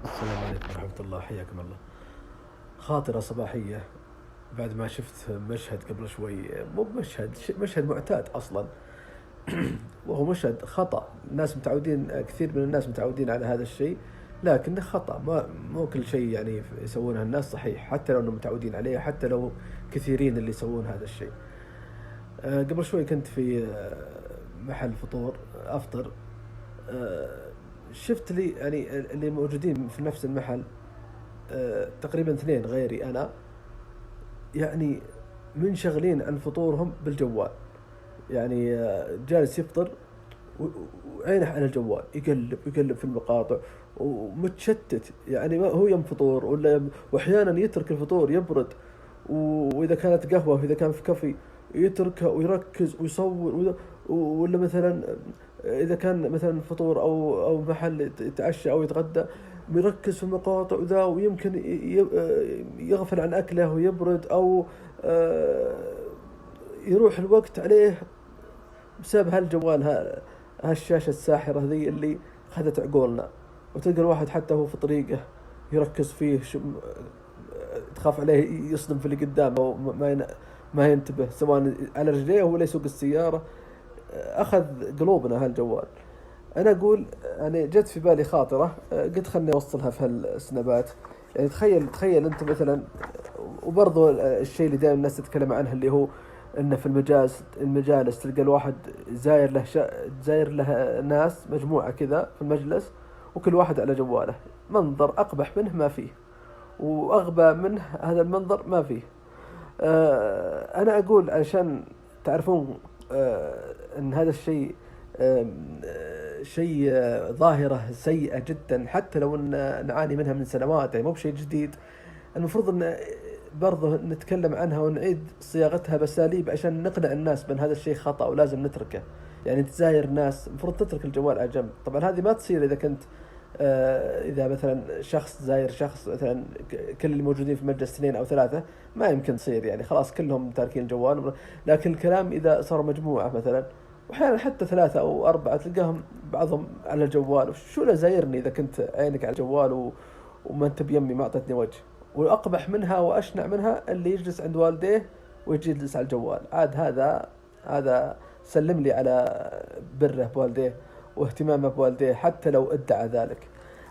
السلام عليكم ورحمة الله، حياكم الله. خاطرة صباحية بعد ما شفت مشهد قبل شوي، مو بمشهد مشهد معتاد أصلا. وهو مشهد خطأ. الناس متعودين، كثير من الناس متعودين على هذا الشيء، لكنه خطأ. ما مو كل شيء يعني يسوونه الناس صحيح، حتى لو انهم متعودين عليه، حتى لو كثيرين اللي يسوون هذا الشيء. قبل شوي كنت في محل فطور أفطر. آه، شفت لي يعني اللي موجودين في نفس المحل، تقريبا اثنين غيري أنا، يعني منشغلين عن فطورهم بالجوال. يعني جالس يفطر وعينه على الجوال، يقلب يقلب في المقاطع ومتشتت. يعني ما هو يم فطور واحيانا يترك الفطور يبرد، واذا كانت قهوه واذا كان في كافي يتركه ويركز ويصور ولا مثلا اذا كان مثلا فطور او محل يتعشى او يتغدى، يركز في المقاطع وذا، ويمكن يغفل عن اكله ويبرد، او يروح الوقت عليه بسبب هالجوال، هالشاشة الساحرة ذي اللي خذت عقولنا. وتلقى الواحد حتى هو في طريقه يركز فيه، تخاف عليه يصدم في اللي قدامه ما ينتبه، سواء على رجليه ولا يسوق السيارة. أخذ قلوبنا هالجوال. أنا أقول يعني جت في بالي خاطرة، قلت خلني أوصلها في هالسنابات. يعني تخيل أنت مثلا، وبرضو الشيء اللي دائما الناس تتكلم عنه اللي هو انه في المجالس تلقى الواحد زاير له ناس مجموعة كذا في المجلس، وكل واحد على جواله. منظر أقبح منه ما فيه، وأغبى منه هذا المنظر ما فيه. أنا أقول عشان تعرفون أن هذا الشيء شيء ظاهرة سيئة جدا، حتى لو أن نعاني منها من سنوات، يعني مو بشيء جديد. المفروض أن برضه نتكلم عنها ونعيد صياغتها بأساليب عشان نقنع الناس بأن هذا الشيء خطأ ولازم نتركه. يعني تزاير ناس، المفروض تترك الجوال على جنب. طبعا هذه ما تصير إذا كنت إذا مثلا شخص زاير شخص، مثلا كل اللي موجودين في المجلس اثنين أو ثلاثة، ما يمكن تصير، يعني خلاص كلهم تاركين الجوال. لكن الكلام إذا صار مجموعة مثلا، وأحيانا حتى ثلاثة أو أربعة، تلقاهم بعضهم على الجوال. شو لا زايرني إذا كنت عينك على الجوال وما أنت بيمي، ما أعطتني وجه. وأقبح منها وأشنع منها اللي يجلس عند والديه ويجي يجلس على الجوال. عاد هذا سلم لي على بره بوالديه واهتمامه بوالديه، حتى لو ادعى ذلك.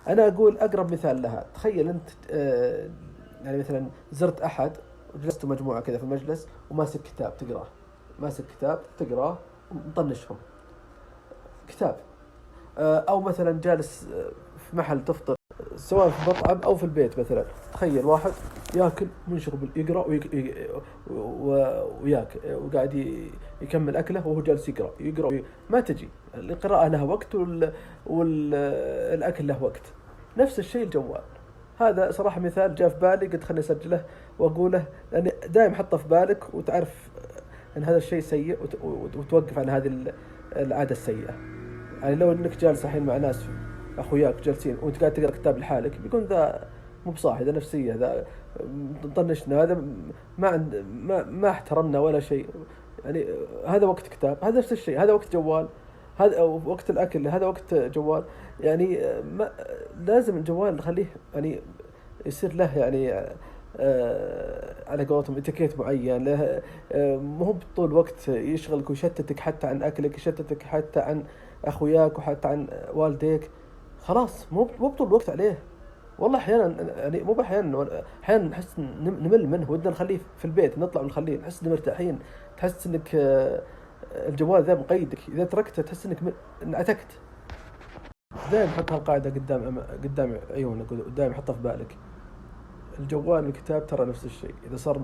أنا أقول أقرب مثال لها، تخيل أنت يعني مثلا زرت أحد وجلست مجموعة كذا في المجلس وماسك كتاب تقراه، ماسك كتاب تقراه ومطنشهم كتاب. أو مثلا جالس في محل تفطر، سواء في مطعم أو في البيت مثلا. تخيل واحد ياكل منشغل يقرأ وياكل وقاعد يكمل أكله وهو جالس يقرأ. ما تجي القراءة لها وقت والأكل له وقت. نفس الشيء الجوال. هذا صراحة مثال جاء في بالي، قلت خلني أسجله وأقوله، لأني دائما حطه في بالك وتعرف أن هذا الشيء سيء، وتوقف عن هذه العادة السيئة. يعني لو انك جالس الحين مع ناس اخوياك جالسين وانت قاعد تقرا كتاب لحالك، بيكون ذا مو بصاحي، ذا نفسيه، ذا مطنشنا، هذا ما احترمنا ولا شيء. يعني هذا وقت كتاب، هذا نفس الشيء، هذا وقت جوال. هذا وقت الاكل، هذا وقت جوال. يعني ما لازم الجوال نخليه يعني يصير له يعني على قولتهم اتيكيت معين له. مو بطول الوقت يشغلك ويشتتك حتى عن اكلك، يشتتك حتى عن اخوياك وحتى عن والديك. خلاص مو بطول الوقت عليه. والله احيانا، يعني مو احيانا، احيانا نحس نمل منه، ودنا نخليه في البيت، نطلع ونخليه نحس اننا مرتاحين. تحس انك الجوال ذا مقيدك، اذا تركته تحس انك انعتكت. دائما حط هالقاعده قدام عيونك، ودائما حطها في بالك. الجوال والكتاب ترى نفس الشيء. إذا صار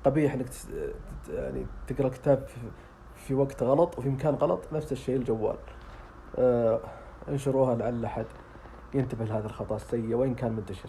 قبيح إنك يعني تقرأ كتاب في وقت غلط وفي مكان غلط، نفس الشيء الجوال. انشروها لعل أحد ينتبه لهذا الخطأ السيء وإن كان منتشر.